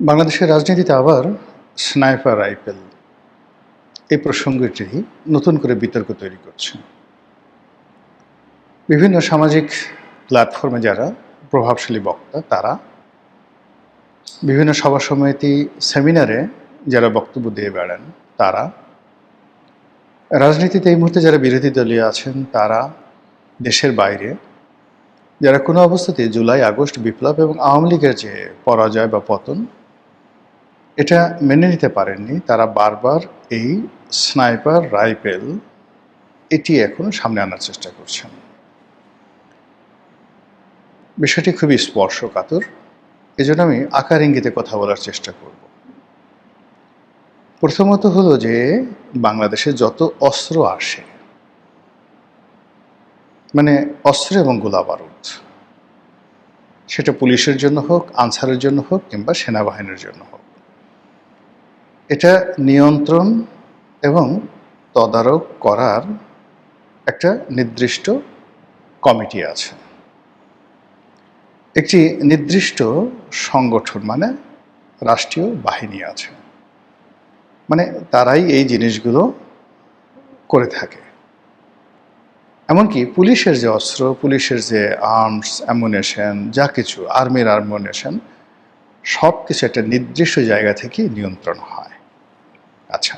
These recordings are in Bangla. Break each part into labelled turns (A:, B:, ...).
A: বাংলাদেশের রাজনীতিতে আবার স্নাইপার রাইফেল এই প্রসঙ্গটি নতুন করে বিতর্ক তৈরি করছে। বিভিন্ন সামাজিক প্ল্যাটফর্মে যারা প্রভাবশালী বক্তা, তারা বিভিন্ন সভা সমিতি, সেমিনারে যারা বক্তব্য দিয়ে বেড়ান, তারা রাজনীতিতে এই মুহূর্তে যারা বিরোধী দলীয় আছেন, তারা দেশের বাইরে যারা কোনো অবস্থাতে জুলাই আগস্ট বিপ্লব এবং আওয়ামী লীগের যে পরাজয় বা পতন এটা মেনে নিতে পারেননি, তারা বারবার এই স্নাইপার রাইফেল এটি এখন সামনে আনার চেষ্টা করছেন। বিষয়টি খুবই স্পর্শকাতর, এজন্য আমি আকার ইঙ্গিতে কথা বলার চেষ্টা করব। প্রথমত হলো যে বাংলাদেশে যত অস্ত্র আসে, মানে অস্ত্র এবং গোলাবারুদ, সেটা পুলিশের জন্য হোক, আনসারের জন্য হোক, কিংবা সেনাবাহিনীর জন্য হোক, এটা নিয়ন্ত্রণ এবং তদারক করার একটা নির্দিষ্ট কমিটি আছে, একটি নির্দিষ্ট সংগঠন মানে রাষ্ট্রীয় বাহিনী আছে, মানে তারাই এই জিনিসগুলো করে থাকে। এমনকি পুলিশের যে অস্ত্র, পুলিশের যে আর্মস, অ্যামুনেশন, যা কিছু আর্মির আর্মুনেশন, সব কিছু একটা নির্দিষ্ট জায়গা থেকে নিয়ন্ত্রণ হয়। আচ্ছা,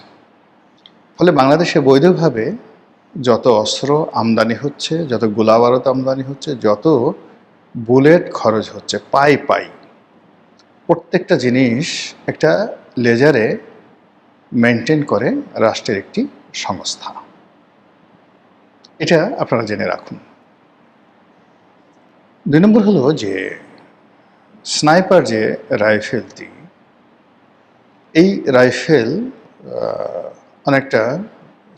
A: ফলে বাংলাদেশে বৈধভাবে যত অস্ত্র আমদানি হচ্ছে, যত গোলাবারুদ আমদানি হচ্ছে, যত বুলেট খরচ হচ্ছে, পাই প্রত্যেকটা জিনিস একটা লেজারে মেনটেন করে রাষ্ট্রের একটি সংস্থা। এটা আপনারা জেনে রাখুন। 2 নম্বর হলো যে স্নাইপার যে রাইফেলটি, এই রাইফেল অনেকটা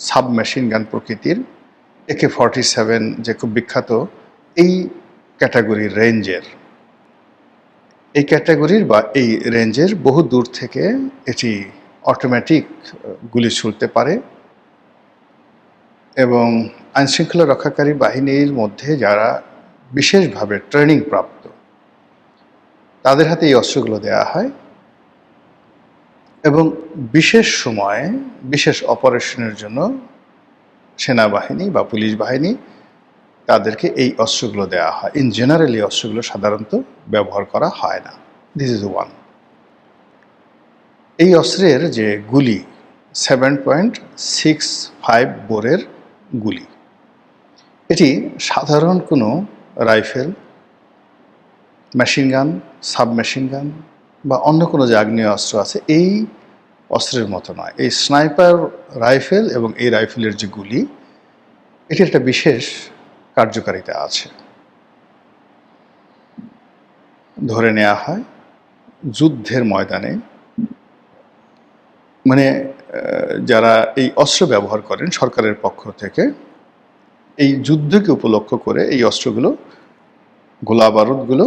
A: সাবমেশিন গান প্রকৃতির, AK-47 যে খুব বিখ্যাত, এই ক্যাটাগরির রেঞ্জের, এই ক্যাটাগরির বা এই রেঞ্জের বহু দূর থেকে এটি অটোমেটিক গুলি ছুড়তে পারে এবং আইনশৃঙ্খলা রক্ষাকারী বাহিনীর মধ্যে যারা বিশেষভাবে ট্রেনিং প্রাপ্ত, তাদের হাতে এই অস্ত্রগুলো দেওয়া হয় এবং বিশেষ সময়ে বিশেষ অপারেশনের জন্য সেনাবাহিনী বা পুলিশ বাহিনী তাদেরকে এই অস্ত্রগুলো দেওয়া হয়। ইন জেনারেল এই অস্ত্রগুলো সাধারণত ব্যবহার করা হয় না। This is one. এই অস্ত্রের যে গুলি 7.65 বোরের গুলি, এটি সাধারণ কোনো রাইফেল, মেশিন গান, সাবমেশিন গান বা অন্য কোনো যে আগ্নেয় অস্ত্র আছে এই অস্ত্রের মতো নয়। এই স্নাইপার রাইফেল এবং এই রাইফেলের যে গুলি, এটির একটা বিশেষ কার্যকারিতা আছে। ধরে নেওয়া হয় যুদ্ধের ময়দানে, মানে যারা এই অস্ত্র ব্যবহার করেন সরকারের পক্ষ থেকে, এই যুদ্ধকে উপলক্ষ করে এই অস্ত্রগুলো, গোলাবারুদগুলো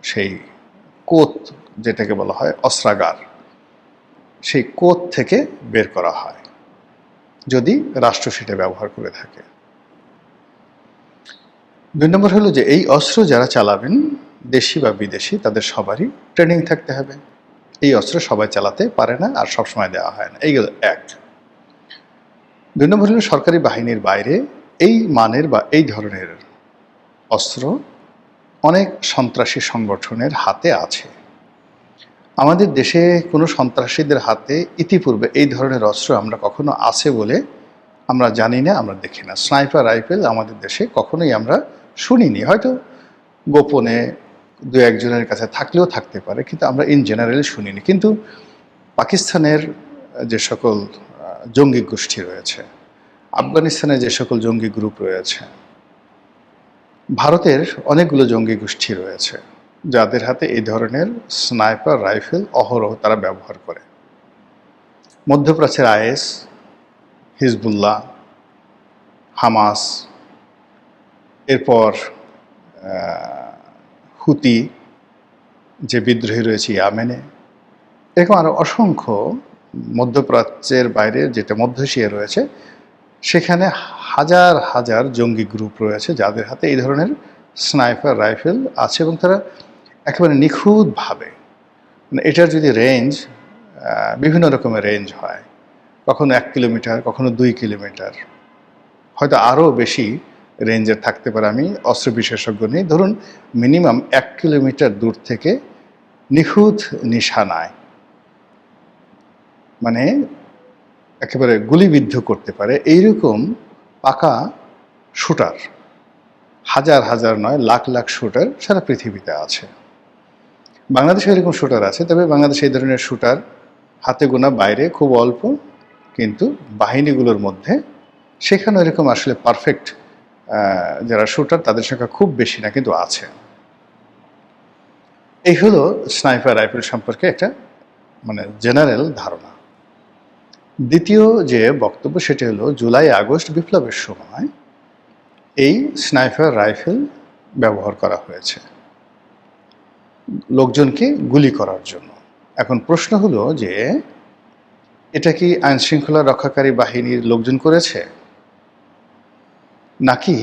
A: সেই কোত, যেটাকে বলা হয় অস্ত্রাগার, সেই কোত থেকে বের করা হয় যদি রাষ্ট্র সেটা ব্যবহার করে থাকে। 2 নম্বর হলো যে এই অস্ত্র যারা চালাবেন, দেশি বা বিদেশি, তাদের সবারই ট্রেনিং থাকতে হবে। এই অস্ত্র সবাই চালাতে পারে না আর সবসময় দেওয়া হয় না। এইগুলো এক। 2 নম্বর হলো সরকারি বাহিনীর বাইরে এই মানের বা এই ধরনের অস্ত্র অনেক সন্ত্রাসী সংগঠনের হাতে আছে। আমাদের দেশে কোনো সন্ত্রাসীদের হাতে ইতিপূর্বে এই ধরনের অস্ত্র আমরা কখনো আছে বলে আমরা জানি না, আমরা দেখি না। স্নাইপার রাইফেল আমাদের দেশে কখনোই আমরা শুনিনি, হয়তো গোপনে 2-1 জনের কাছে থাকলেও থাকতে পারে, কিন্তু আমরা ইন জেনারেলি শুনিনি। কিন্তু পাকিস্তানের যে সকল জঙ্গি গোষ্ঠী রয়েছে, আফগানিস্তানে যে সকল জঙ্গি গ্রুপ রয়েছে, ভারতের অনেকগুলো জঙ্গি গোষ্ঠী রয়েছে যাদের হাতে এই ধরনের স্নাইপার রাইফেল অহরহ তারা ব্যবহার করে। মধ্যপ্রাচ্যের IS, হিজবুল্লাহ, হামাস, এরপর হুতি যে বিদ্রোহী রয়েছে ইয়ামেনে, এরকম আরও অসংখ্য মধ্যপ্রাচ্যের বাইরে যেটা মধ্য এশিয়া রয়েছে, সেখানে হাজার হাজার জঙ্গি গ্রুপ রয়েছে যাদের হাতে এই ধরনের স্নাইপার রাইফেল আছে এবং তারা একেবারে নিখুঁতভাবে মানে এটার যদি রেঞ্জ বিভিন্ন রকমের রেঞ্জ হয়, কখনো 1 কিলোমিটার, কখনো 2 কিলোমিটার, হয়তো আরও বেশি রেঞ্জের থাকতে পারে। আমি অস্ত্র বিশেষজ্ঞ নেই, ধরুন মিনিমাম 1 কিলোমিটার দূর থেকে নিখুঁত নিশানায়, মানে একেবারে গুলিবিদ্ধ করতে পারে এইরকম পাকা শুটার হাজার হাজার নয় লাখ লাখ শুটার সারা পৃথিবীতে আছে। বাংলাদেশে এরকম শুটার আছে, তবে বাংলাদেশে এই ধরনের শুটার হাতে গোনা, বাইরে খুব অল্প, কিন্তু বাহিনীগুলোর মধ্যে সেখানে এরকম আসলে পারফেক্ট যারা শুটার তাদের সংখ্যা খুব বেশি না, কিন্তু আছে। এই হলো স্নাইপার রাইফেল সম্পর্কে একটা মানে জেনারেল ধারণা। দ্বিতীয় যে বক্তব্য সেটি হলো জুলাই আগস্ট বিপ্লবের সময় এই স্নাইপার রাইফেল ব্যবহার করা হয়েছে লোকজনকে গুলি করার জন্য। এখন প্রশ্ন হলো যে এটা কি আইন শৃঙ্খলা রক্ষাকারী বাহিনীর লোকজন করেছে, নাকি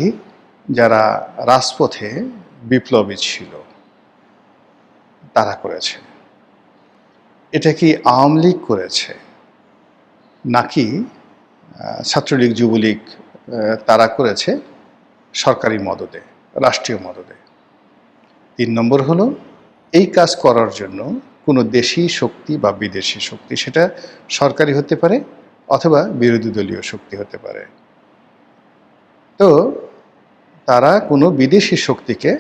A: যারা রাজপথে বিপ্লবী ছিল তারা করেছে? এটা কি আওয়ামী লীগ করেছে, নাকি ছাত্রলীগ, যুবলীগ তারা করেছে সরকারি মদদে, রাষ্ট্রীয় মদদে? 3 নম্বর হলো এই কাজ করার জন্য কোনো দেশি শক্তি বা বিদেশি শক্তি, সেটা সরকারি হতে পারে অথবা বিরোধী দলীয় শক্তি হতে পারে, তো তারা কোনো বিদেশি শক্তিকে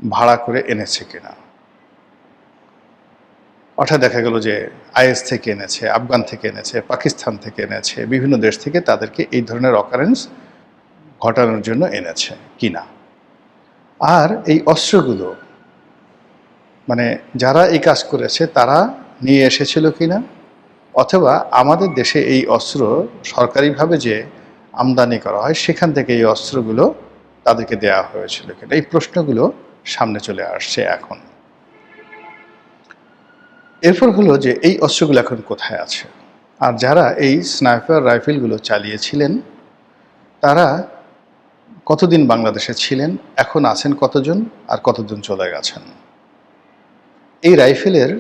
A: ভাড়া করে এনেছে কিনা। অর্থাৎ দেখা গেল যে আইএস থেকে এনেছে, আফগান থেকে এনেছে, পাকিস্তান থেকে এনেছে, বিভিন্ন দেশ থেকে তাদেরকে এই ধরনের অকারেন্স ঘটানোর জন্য এনেছে কিনা। আর এই অস্ত্রগুলো মানে যারা এই কাজ করেছে তারা নিয়ে এসেছিল কিনা, অথবা আমাদের দেশে এই অস্ত্র সরকারিভাবে যে আমদানি করা হয় সেখান থেকে এই অস্ত্রগুলো তাদেরকে দেওয়া হয়েছিল কিনা, এই প্রশ্নগুলো সামনে চলে আসছে এখন। এরপর হলো যে এই অস্ত্রগুলো এখন কোথায় আছে, আর যারা এই স্নাইপার রাইফেলগুলো চালিয়েছিলেন তারা কতদিন বাংলাদেশে ছিলেন, এখন আছেন কতজন, আর কতজন চলে গেছেন। এই রাইফেলের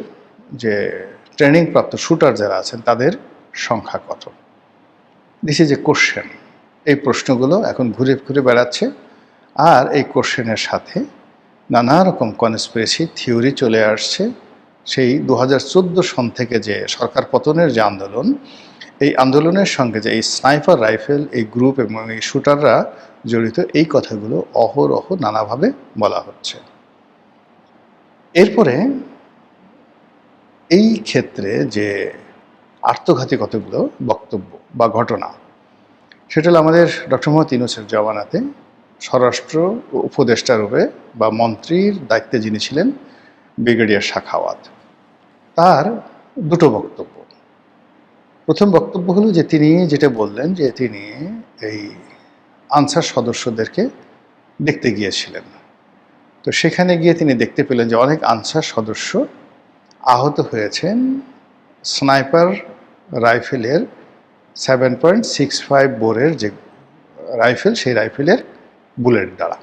A: যে ট্রেনিং প্রাপ্ত শুটার যারা আছেন তাদের সংখ্যা কত, দিস ইজ এ কোশ্চেন। এই প্রশ্নগুলো এখন ঘুরে ঘুরে বেড়াচ্ছে, আর এই কোশ্চেনের সাথে নানা রকম কনস্পিরেসি থিওরি চলে আসছে। সেই 2014 সন থেকে যে সরকার পতনের যে আন্দোলন, এই আন্দোলনের সঙ্গে যে এই স্নাইপার রাইফেল এই গ্রুপ এবং এই শুটাররা জড়িত, এই কথাগুলো অহরহ নানাভাবে বলা হচ্ছে। এরপরে এই ক্ষেত্রে যে আত্মঘাতী কতগুলো বক্তব্য বা ঘটনা, সেটা হলো আমাদের ডক্টর মোহাম্মদ ইউনূসের জমানাতে স্বরাষ্ট্র উপদেষ্টা রূপে বা মন্ত্রীর দায়িত্বে যিনি ছিলেন ব্রিগেডিয়ার সাখাওয়াত, তার দুটো বক্তব্য। প্রথম বক্তব্য হলো যে তিনি যেটা বললেন যে তিনি এই আনসার সদস্যদেরকে দেখতে গিয়েছিলেন, তো সেখানে গিয়ে তিনি দেখতে পেলেন যে অনেক আনসার সদস্য আহত হয়েছেন স্নাইপার রাইফেলের 7.65 বোরের যে রাইফেল, সেই রাইফেলের বুলেট দ্বারা।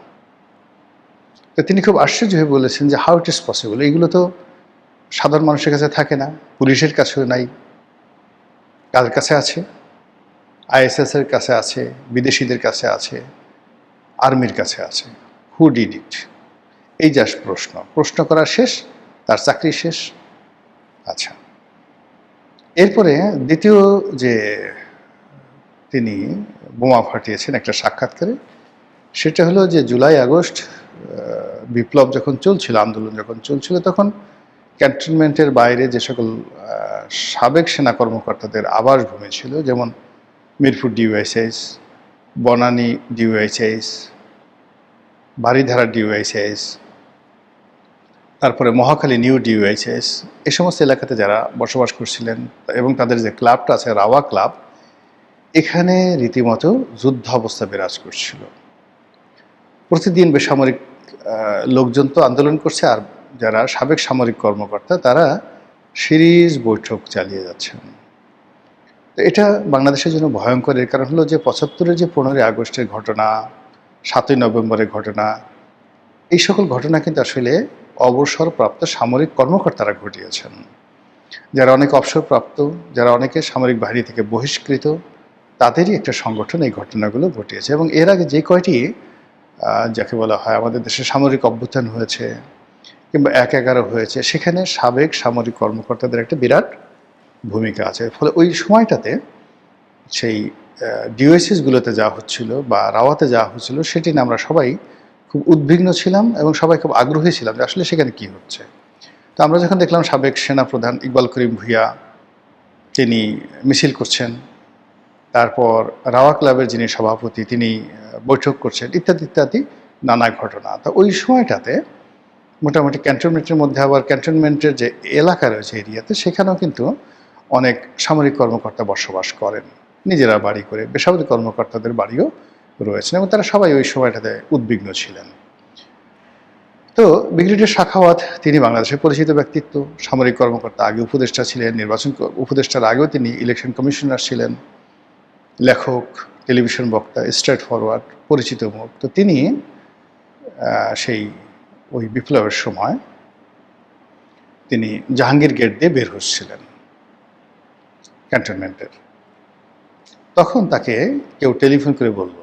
A: তো তিনি খুব আশ্চর্য হয়ে বলেছেন যে হাউ ইট ইজ পসিবল, এইগুলো তো সাধারণ মানুষের কাছে থাকে না, পুলিশের কাছেও নাই, কার কাছে আছে? আইএসএসের কাছে আছে, বিদেশিদের কাছে আছে, আর্মির কাছে আছে। Who did it? এই জাস্ট প্রশ্ন করা শেষ, তার চাকরি শেষ। আচ্ছা, এরপরে দ্বিতীয় যে তিনি বোমা ফাটিয়েছেন একটা সাক্ষাৎকারে, সেটা হলো যে জুলাই আগস্ট বিপ্লব যখন চলছিল, আন্দোলন যখন চলছিল, তখন ক্যান্টনমেন্টের বাইরে যে সকল সাবেক সেনা কর্মকর্তাদের আবাসভূমি ছিল, যেমন Mirpur DOHS, Banani DOHS, Baridhara DOHS, তারপরে মহাখালী নিউ ডিওএইচএস, এই সমস্ত এলাকাতে যারা বসবাস করছিলেন এবং তাদের যে ক্লাবটা আছে রাওয়া ক্লাব, এখানে রীতিমতো যুদ্ধ অবস্থা বিরাজ করছিল। প্রতিদিন বেসামরিক লোকজন তো আন্দোলন করছে, আর যারা সাবেক সামরিক কর্মকর্তা তারা সিরিজ বৈঠক চালিয়ে যাচ্ছেন। তো এটা বাংলাদেশের জন্য ভয়ঙ্কর। এর কারণ হলো যে 75-এর যে 15ই আগস্টের ঘটনা, 7ই নভেম্বরের ঘটনা, এই সকল ঘটনা কিন্তু আসলে অবসরপ্রাপ্ত সামরিক কর্মকর্তারা ঘটিয়েছেন। যারা অনেক অবসরপ্রাপ্ত, যারা অনেকে সামরিক বাহিনী থেকে বহিষ্কৃত, তাদেরই একটা সংগঠন এই ঘটনাগুলো ঘটিয়েছে। এবং এর আগে যে কয়টি যাকে বলা হয় আমাদের দেশে সামরিক অভ্যুত্থান হয়েছে কিংবা ১/১১ হয়েছে, সেখানে সাবেক সামরিক কর্মকর্তাদের একটা বিরাট ভূমিকা আছে। ফলে ওই সময়টাতে সেই ডিওএসএসগুলোতে যাওয়া হচ্ছিল বা রাওয়াতে যাওয়া হচ্ছিল, সেটি নিয়ে আমরা সবাই খুব উদ্বিগ্ন ছিলাম এবং সবাই খুব আগ্রহী ছিলাম যে আসলে সেখানে কী হচ্ছে। তো আমরা যখন দেখলাম সাবেক সেনাপ্রধান ইকবাল করিম ভূঁইয়া তিনি মিছিল করছেন, তারপর রাওয়া ক্লাবের যিনি সভাপতি তিনি বৈঠক করছেন, ইত্যাদি ইত্যাদি নানা ঘটনা। তো ওই সময়টাতে মোটামুটি ক্যান্টনমেন্টের মধ্যে আবার ক্যান্টনমেন্টের যে এলাকা রয়েছে এরিয়াতে, সেখানেও কিন্তু অনেক সামরিক কর্মকর্তা বসবাস করেন নিজেরা বাড়ি করে, বেসামরিক কর্মকর্তাদের বাড়িও রয়েছেন এবং তারা সবাই ওই সময়টাতে উদ্বিগ্ন ছিলেন। তো ব্রিগেডিয়ার সাখাওয়াত তিনি বাংলাদেশের পরিচিত ব্যক্তিত্ব, সামরিক কর্মকর্তা, আগে উপদেষ্টা ছিলেন, নির্বাচন উপদেষ্টার আগেও তিনি ইলেকশন কমিশনার ছিলেন, লেখক, টেলিভিশন বক্তা, স্ট্রেট ফরওয়ার্ড, পরিচিত মুখ। তো তিনি সেই ওই বিপ্লবের সময় তিনি জাহাঙ্গীর গেট দিয়ে বের হচ্ছিলেন ক্যান্টনমেন্টের। তখন তাকে কেউ টেলিফোন করে বলল,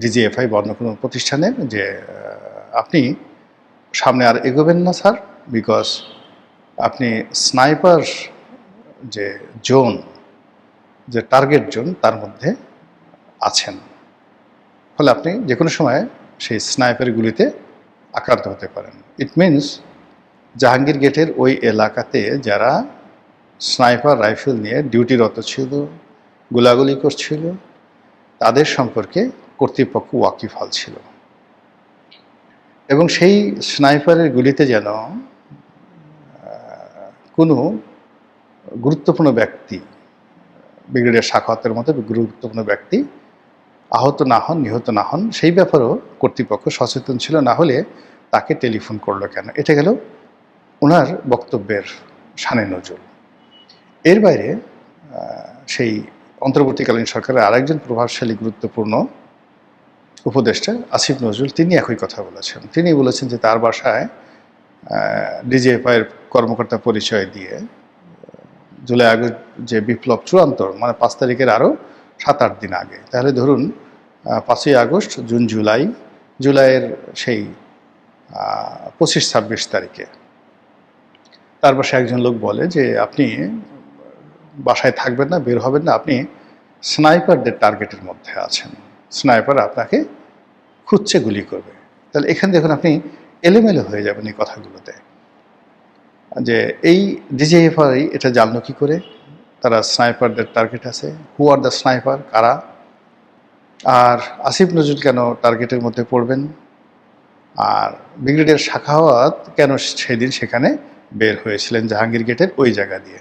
A: ডিজিএফআই বা অন্য কোনো প্রতিষ্ঠানের, যে আপনি সামনে আর এগোবেন না স্যার, বিকজ আপনি স্নাইপার যে জোন, যে টার্গেট জোন, তার মধ্যে আছেন। ফলে আপনি যে কোনো সময় সেই স্নাইপার গুলিতে আক্রান্ত হতে পারেন। ইট মিনস জাহাঙ্গীর গেটের ওই এলাকাতে যারা স্নাইপার রাইফেল নিয়ে ডিউটিরত ছিল, গোলাগুলি করছিল, তাদের সম্পর্কে কর্তৃপক্ষ ওয়াকিবহাল ছিল এবং সেই স্নাইপারের গুলিতে যেন কোনো গুরুত্বপূর্ণ ব্যক্তি, ব্রিগেডিয়ার সাখাওয়াতের মতো গুরুত্বপূর্ণ ব্যক্তি আহত না হন, নিহত না হন, সেই ব্যাপারেও কর্তৃপক্ষ সচেতন ছিল। না হলে তাকে টেলিফোন করলো কেন? এটা গেল ওনার বক্তব্যের শানে নজরুল। এর বাইরে সেই অন্তর্বর্তীকালীন সরকারের আরেকজন প্রভাবশালী গুরুত্বপূর্ণ উপদেষ্টা আসিফ নজরুল, তিনি একই কথা বলেছেন। তিনি বলেছেন যে তার বাসায় ডিজিএফআইয়ের কর্মকর্তা পরিচয় দিয়ে জুলাই আগস্ট যে বিপ্লব চূড়ান্ত, মানে 5 তারিখের আরও 7-8 দিন আগে, তাহলে ধরুন 5ই আগস্ট, জুন, জুলাইয়ের সেই 25-26 তারিখে তার বাসায় একজন লোক বলে যে আপনি বাসায় থাকবেন না, বের হবেন না, আপনি স্নাইপারদের টার্গেটের মধ্যে আছেন, স্নাইপার আপনাকে খুঁজছে, গুলি করবে। তাহলে এখানে দেখুন আপনি এলোমেলো হয়ে যাবেন এই কথাগুলোতে, যে এই ডিজিএফআই এটা জানলো কী করে তারা স্নাইপারদের টার্গেট আছে, হু আর দ্য স্নাইপার, কারা, আর আসিফ নজরুল কেন টার্গেটের মধ্যে পড়বেন, আর ব্রিগেডিয়ার সাখাওয়াত কেন সেদিন সেখানে বের হয়েছিলেন জাহাঙ্গীর গেটের ওই জায়গা দিয়ে।